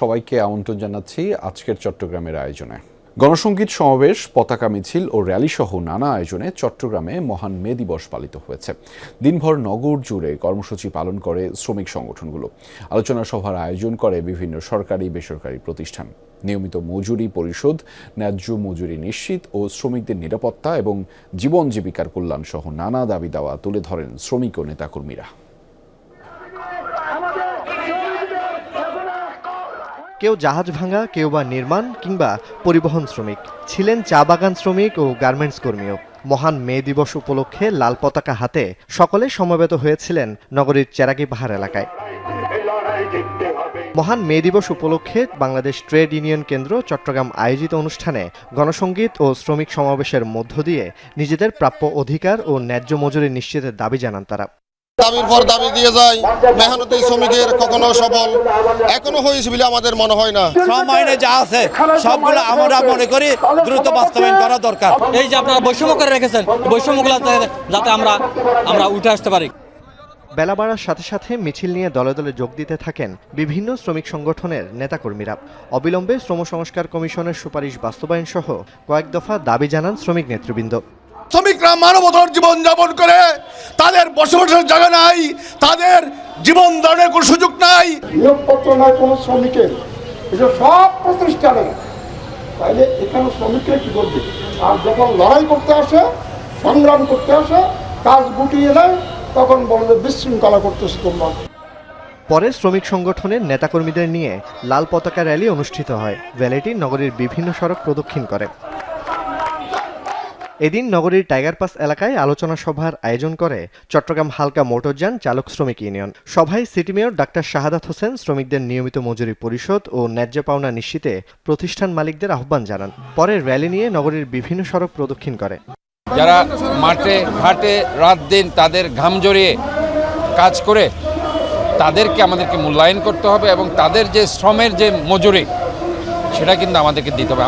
সবাইকে আমন্ত্রণ জানাচ্ছি আজকের চট্টগ্রামের আয়োজনে। গণসংগীত সমাবেশ, পতাকা মিছিল ও র্যালি সহ নানা আয়োজনে চট্টগ্রামে মহান মে দিবস পালিত হয়েছে। দিনভর নগর জুড়ে কর্মসূচি পালন করে শ্রমিক সংগঠনগুলো। আলোচনা সভার আয়োজন করে বিভিন্ন সরকারি বেসরকারি প্রতিষ্ঠান। নিয়মিত মজুরি পরিশোধ, ন্যায্য মজুরি নিশ্চিত ও শ্রমিকদের নিরাপত্তা এবং জীবন জীবিকার কল্যাণ সহ নানা দাবি দাওয়া তুলে ধরেন শ্রমিক ও নেতাকর্মীরা। কেউ জাহাজ ভাঙা, কেউ বা নির্মাণ কিংবা পরিবহন শ্রমিক, ছিলেন চা বাগান শ্রমিক ও গার্মেন্টস কর্মীও। মহান মে দিবস উপলক্ষে লাল পতাকা হাতে সকলে সমবেত হয়েছিলেন নগরীর চেরাগি পাহাড় এলাকায়। মহান মে দিবস উপলক্ষে বাংলাদেশ ট্রেড ইউনিয়ন কেন্দ্র চট্টগ্রাম আয়োজিত অনুষ্ঠানে গণসংগীত ও শ্রমিক সমাবেশের মধ্য দিয়ে নিজেদের প্রাপ্য অধিকার ও ন্যায্য মজুরি নিশ্চিতের দাবি জানান তারা। দাবির পর দাবি দিয়ে যায়, মেহনতি শ্রমিকের কখনো সফল এখনো হয়েছে বলে আমাদের মনে হয় না। শ্রম আইনে যা আছে সবগুলো আমরা মনে করি দ্রুত বাস্তবায়ন করা দরকার। এই যে আপনারা বৈষম্য করে রেখেছেন, বৈষম্যগুলো যাতে আমরা উঠে আসতে পারি। বেলা বাড়ার সাথে সাথে মিছিল নিয়ে দলে দলে যোগ দিতে থাকেন বিভিন্ন শ্রমিক সংগঠনের নেতাকর্মীরা। অবিলম্বে শ্রম সংস্কার কমিশনের সুপারিশ বাস্তবায়ন সহ কয়েক দফা দাবি জানান শ্রমিক নেতৃবৃন্দ। শ্রমিকরা মানবতার জীবন যাপন করে, তাদের বসবাসের জায়গা নাই, তাদের জীবন ধারণের কোনো সুযোগ নাই, নিয়োগপত্র নাই কোনো শ্রমিকের, এটা সব প্রতিষ্ঠানে। তাইলে এখানে শ্রমিকরা কি করবে? আর যখন লড়াই করতে আসে, সংগ্রাম করতে আসে, কাজ গুটিয়ে নেয়, তখন বলবে বিশৃঙ্খলা করতেছে তোমরা। পরে শ্রমিক সংগঠনের নেতাকর্মীদের নিয়ে লাল পতাকা র্যালি অনুষ্ঠিত হয়। র্যালিটি নগরীর বিভিন্ন সড়ক প্রদক্ষিণ করে। এদিন নগরীর টাইগার পাস এলাকায় আলোচনা সভার আয়োজন করে চট্টগ্রাম হালকা মোটরযান চালক শ্রমিক ইউনিয়ন। সভায় city mayor doctor Shahadat Hossain শ্রমিকদের নিয়মিত মজুরি পরিশোধ ও ন্যায্য পাওনা নিশ্চিতে প্রতিষ্ঠান মালিকদের আহ্বান জানান। পরে র্যালি নিয়ে নগরীর বিভিন্ন সড়ক প্রদক্ষিণ করে। যারা মাঠে ঘাটে রাত দিন তাদের ঘাম জড়িয়ে কাজ করে, তাদেরকে আমাদেরকে মূল্যায়ন করতে হবে এবং তাদের যে শ্রমের যে মজুরি সেটা কিন্তু আমাদেরকে দিতে হবে।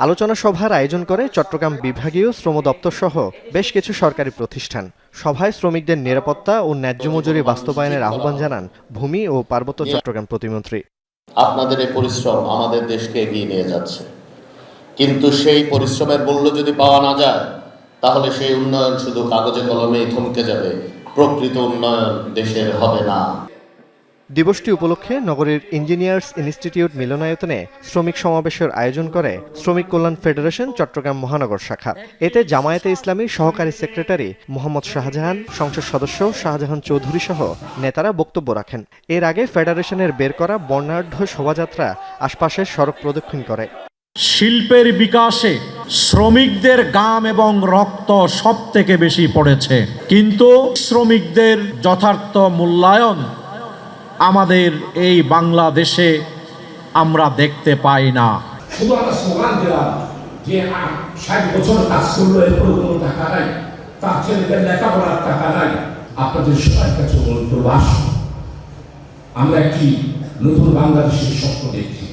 আলোচনা সভার আয়োজন করে চট্টগ্রাম বিভাগীয় শ্রম দপ্তর সহ বেশ কিছু সরকারি প্রতিষ্ঠান। সভায় শ্রমিকদের নিরাপত্তা ও ন্যায্য মজুরি বাস্তবায়নের আহ্বান জানান ভূমি ও পার্বত্য চট্টগ্রাম প্রতিমন্ত্রী। আপনাদের এই পরিশ্রম আমাদের দেশকে এগিয়ে নিয়ে যাচ্ছে, কিন্তু সেই পরিশ্রমের মূল্য যদি পাওয়া না যায় তাহলে সেই উন্নয়ন শুধু কাগজে কলমেই থমকে যাবে, প্রকৃত উন্নয়ন দেশের হবে না। দিবসটি উপলক্ষে নগরীর ইঞ্জিনিয়ার্স ইনস্টিটিউট মিলনায়তনে শ্রমিক সমাবেশের আয়োজন করে শ্রমিক কল্যাণ ফেডারেশন চট্টগ্রাম মহানগর শাখা। এতে জামায়াতে ইসলামীর সহকারী সেক্রেটারি মোহাম্মদ শাহজাহান, সংসদ সদস্য শাহজাহান চৌধুরী সহ নেতারা বক্তব্য রাখেন। এর আগে ফেডারেশনের বের করা বর্ণাঢ্য শোভাযাত্রা আশপাশের সড়ক প্রদক্ষিণ করে। শিল্পের বিকাশে শ্রমিকদের ঘাম এবং রক্ত সব থেকে বেশি পড়েছে, কিন্তু শ্রমিকদের যথার্থ মূল্যায়ন আমাদের এই বাংলাদেশে আমরা দেখতে পাই না। শুধু আমরা স্লোগান দিলাম যে 60 বছর কাজ করলো, এরপরে কোনো টাকা নাই, তার ছেলেদের লেখাপড়ার টাকা নাই। আপনাদের সবার কাছে অনুরোধ করবো, আসুন আমরা একটি নতুন বাংলাদেশের স্বপ্ন দেখছি।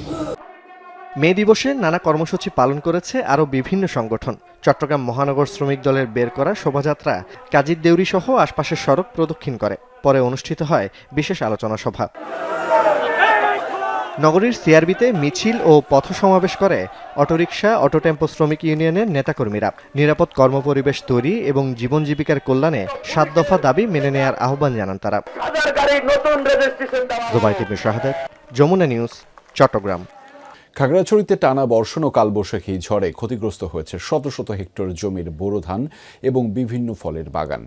মে দিবসে নানা কর্মসূচি পালন করেছে আরও বিভিন্ন সংগঠন। চট্টগ্রাম মহানগর শ্রমিক দলের বের করা শোভাযাত্রা কাজীর দেউরি সহ আশপাশের সড়ক প্রদক্ষিণ করে। পরে অনুষ্ঠিত হয় বিশেষ আলোচনা সভা। নগরীর সিআরবিতে মিছিল ও পথ সমাবেশ করে অটোরিকশা, অটোটেম্পো শ্রমিক ইউনিয়নের নেতাকর্মীরা। নিরাপদ কর্মপরিবেশ তৈরি এবং জীবন জীবিকার কল্যাণে 7 দফা দাবি মেনে নেয়ার আহ্বান জানান তারা। জুবাইর শাহাদাত, যমুনা নিউজ, চট্টগ্রাম। খাগড়াছড়িতে টানা বর্ষণ ও কালবৈশাখী ঝড়ে ক্ষতিগ্রস্ত হয়েছে শত শত হেক্টর জমির বোরো ধান এবং বিভিন্ন ফলের বাগান।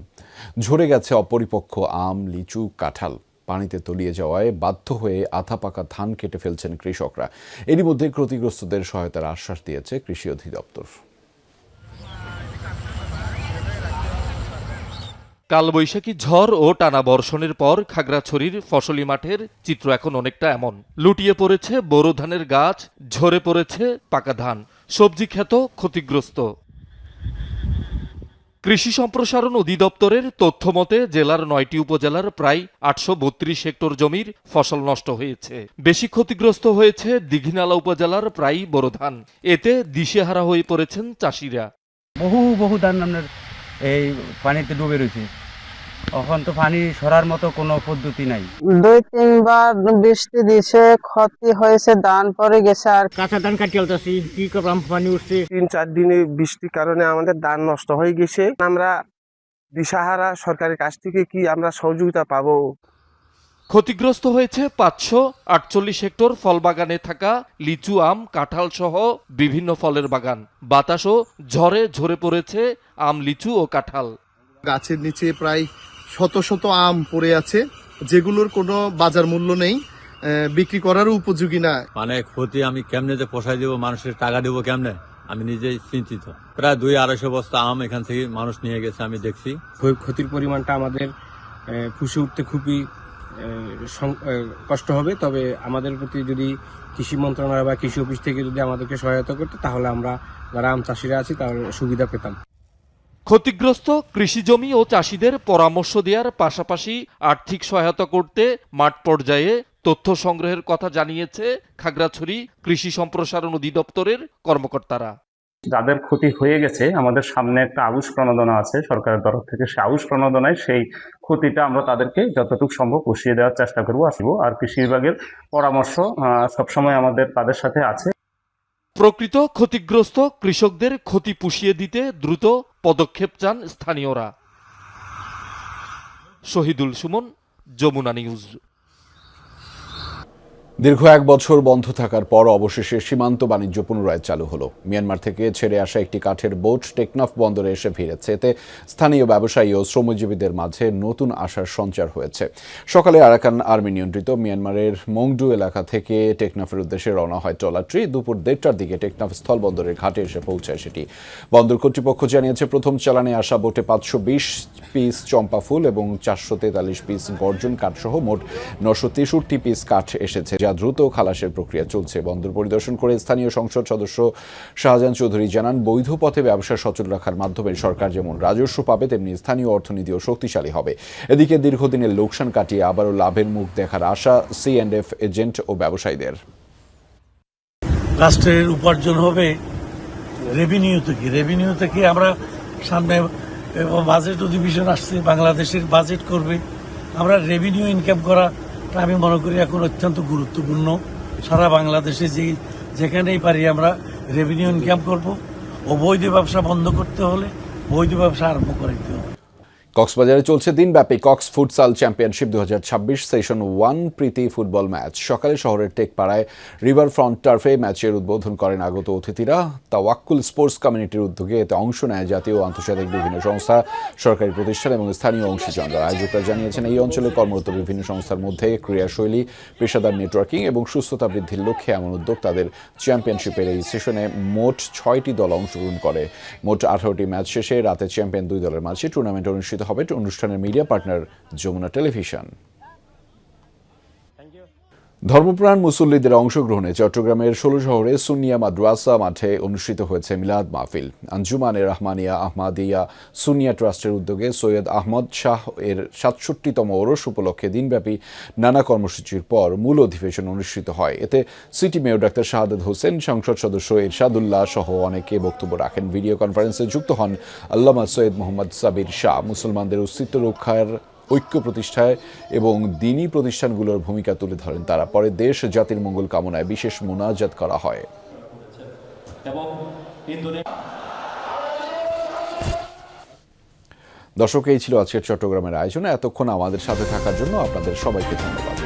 ঝরে গেছে অপরিপক্ক আম, লিচু, কাঁঠাল। পানিতে তলিয়ে যাওয়ায় বাধ্য হয়ে আধা পাকা ধান কেটে ফেলছেন কৃষকরা। এরই মধ্যে ক্ষতিগ্রস্তদের সহায়তার আশ্বাস দিয়েছে কৃষি অধিদপ্তর। কালবৈশাখী ঝড় ও টানা বর্ষণের পর খাগড়াছড়ির ফসলি মাঠের চিত্র এখন অনেকটা এমন। লুটিয়ে পড়েছে বোরো ধানের গাছ, ঝরে পড়েছে পাকা ধান, সবজি ক্ষেত ক্ষতিগ্রস্ত। কৃষি সম্প্রসারণ অধিদপ্তরের তথ্য মতে জেলার 9টি উপজেলার প্রায় 832 হেক্টর জমির ফসল নষ্ট হয়েছে। বেশি ক্ষতিগ্রস্ত হয়েছে দীঘিনালা উপজেলার প্রায় বোরো ধান। এতে দিশেহারা হয়ে পড়েছেন চাষিরা। বহু ধান আপনার এই পানিতে ডুবে রয়েছে, এখন তো পানি সরার মতো কোনো পদ্ধতি নাই। 2-3 বার বৃষ্টি দিছে, ক্ষতি হয়েছে, ধান পড়ে গেছে। আর কাঁচা ধান কাটিয়ে আলতাছি, কি করলাম, পানি উঠছে। 3-4 দিনে বৃষ্টির কারণে আমাদের ধান নষ্ট হয়ে গেছে। আমরা দিশাহারা, সরকারের কাছ থেকে কি আমরা সহযোগিতা পাবো? ক্ষতিগ্রস্ত হয়েছে 548 হেক্টর ফল বাগানে থাকা লিচু, আম, কাঁঠাল সহ বিভিন্ন ফলের বাগান। বাতাসও ঝড়ে ঝরে পড়েছে আম, লিচু ও কাঁঠাল। গাছের নিচে প্রায় শত শত আম পড়ে আছে, যেগুলোর কোনো বাজার মূল্য নেই, বিক্রি করারও উপযোগী না। মানে ক্ষতি আমি কেমনে যে পোষায় দেবো, মানুষের টাকা দেবো কেমনে, আমি নিজেই চিন্তিত। প্রায় 200-250 বস্তা আম এখান থেকে মানুষ নিয়ে গেছে, আমি দেখছি। ক্ষতির পরিমাণটা আমাদের পুষে উঠতে খুবই কষ্ট হবে। তবে আমাদের প্রতি যদি কৃষি মন্ত্রণালয় বা কৃষি অফিস থেকে যদি আমাদেরকে সহায়তা করতে, তাহলে আমরা যারা আম চাষিরা আছি তাহলে সুবিধা পেতাম। ক্ষতিগ্রস্ত কৃষি জমি ও চাষিদের পরামর্শ দেওয়ার পাশাপাশি আর্থিক সহায়তা করতে মাঠ পর্যায়ে তথ্য সংগ্রহের কথা জানিয়েছে খাগড়াছড়ি কৃষি সম্প্রসারণ অধিদপ্তরের কর্মকর্তারা। যাদের ক্ষতি হয়ে গেছে, আমাদের সামনে একটা আউশ প্রণোদনা আছে সরকারের তরফ থেকে। সেই আউশ প্রণোদনায় সেই ক্ষতিটা আমরা তাদেরকে যতটুকু সম্ভব পুষিয়ে দেওয়ার চেষ্টা করবো, আসবো। আর কৃষি বিভাগের পরামর্শ সবসময় আমাদের তাদের সাথে আছে। প্রকৃত ক্ষতিগ্রস্ত কৃষকদের ক্ষতি পুষিয়ে দিতে দ্রুত পদক্ষেপ চান স্থানীয়রা। শহীদুল সুমন, যমুনা নিউজ। দীর্ঘ 1 বছর বন্ধ থাকার পর অবশেষে সীমান্ত বাণিজ্য পুনরায় চালু হলো। মিয়ানমার থেকে ছেড়ে আসা একটি কাঠের বোট টেকনাফ বন্দরে এসে ভিড়েছে। এতে স্থানীয় ব্যবসায়ী ও শ্রমজীবীদের মাঝে নতুন আশার সঞ্চার হয়েছে। সকালে আরাকান আর্মি নিয়ন্ত্রিত মিয়ানমারের মংডু এলাকা থেকে টেকনাফের উদ্দেশ্যে রওনা হয় ট্রলারটি। দুপুর 1:30টার দিকে টেকনাফ স্থল বন্দরের ঘাটে এসে পৌঁছায় সেটি। বন্দর কর্তৃপক্ষ জানিয়েছে, প্রথম চালানে আসা বোটে 520 পিস চম্পা ফুল এবং 443 পিস গর্জন কাঠ সহ মোট 963 পিস কাঠ এসেছে, যা দ্রুত খালাসের প্রক্রিয়া চলছে। বন্দর পরিদর্শন করে স্থানীয় সংসদ সদস্য শাহজাহান চৌধুরী জানান, বৈধ পথে ব্যবসা সচল রাখার মাধ্যমে সরকার যেমন রাজস্ব পাবে, তেমনি স্থানীয় অর্থনীতিও শক্তিশালী হবে। এদিকে দীর্ঘদিনের লোকসান কাটিয়ে আবারও লাভের মুখ দেখার আশা C&F এজেন্ট ও ব্যবসায়ীদের। রাষ্ট্রের উপার্জন হবে রেভিনিউ থেকে আমরা সামনে বাজেট অধিবেশন আসছে, বাংলাদেশের বাজেট করবে। আমরা রেভিনিউ ইনকাম করা আমি মনে করি এখন অত্যন্ত গুরুত্বপূর্ণ। সারা বাংলাদেশে যেখানেই পারি আমরা রেভিনিউ ইনকাম করব। অবৈধ ব্যবসা বন্ধ করতে হলে বৈধ ব্যবসা আরম্ভ করতে হবে। কক্সবাজারে চলছে দিনব্যাপী কক্স ফুটসাল চ্যাম্পিয়নশিপ 2026 সেশন 1 প্রীতি ফুটবল ম্যাচ। সকালে শহরের টেকপাড়ায় রিভার ফ্রন্ট টার্ফে ম্যাচের উদ্বোধন করেন আগত অতিথিরা। তাওয়াক্কুল স্পোর্টস কমিউনিটির উদ্যোগে এতে অংশ নেয় জাতীয় ও আন্তর্জাতিক বিভিন্ন সংস্থা, সরকারি প্রতিষ্ঠান এবং স্থানীয় অংশীজনরা। আয়োজকরা জানিয়েছেন, এই অঞ্চলে কর্মরত বিভিন্ন সংস্থার মধ্যে ক্রীড়াশৈলী, পেশাদার নেটওয়ার্কিং এবং সুস্থতা বৃদ্ধির লক্ষ্যে এমন উদ্যোগ তাদের। চ্যাম্পিয়নশিপের এই সেশনে মোট 6টি দল অংশগ্রহণ করে। মোট 18টি ম্যাচ শেষে রাতে চ্যাম্পিয়ন 2 দলের মাঝে টুর্নামেন্ট অনুষ্ঠিত হবে। অনুষ্ঠানের মিডিয়া পার্টনার যমুনা টেলিভিশন। ধর্মপ্রাণ মুসল্লিদের অংশগ্রহণে চট্টগ্রামের 16 শহরে সুন্নিয়া মাদ্রাসা মাঠে অনুষ্ঠিত হয়েছে মিলাদ মাহফিল। আঞ্জুমানে রহমানিয়া আহমাদিয়া সুন্নিয়া ট্রাস্টের উদ্যোগে সৈয়দ আহমদ শাহ এর 67তম ওরস উপলক্ষে দিনব্যাপী নানা কর্মসূচির পর মূল অধিবেশন অনুষ্ঠিত হয়। এতে city mayor doctor Shahadat Hossain, সংসদ সদস্য এরশাদুল্লাহ সহ অনেকে বক্তব্য রাখেন। ভিডিও কনফারেন্সে যুক্ত হন আল্লামা সৈয়দ মোহাম্মদ সাবির শাহ। মুসলমানদের অস্তিত্ব রক্ষার, ঐক্য প্রতিষ্ঠায় এবং দ্বীনি প্রতিষ্ঠানগুলোর ভূমিকা তুলে ধরেন তারা। পরে দেশ জাতির মঙ্গল কামনায় বিশেষ মোনাজাত করা হয়। দর্শক, এই ছিল আজকের চট্টগ্রামের আয়োজনে। এতক্ষণ আমাদের সাথে থাকার জন্য আপনাদের সবাইকে ধন্যবাদ।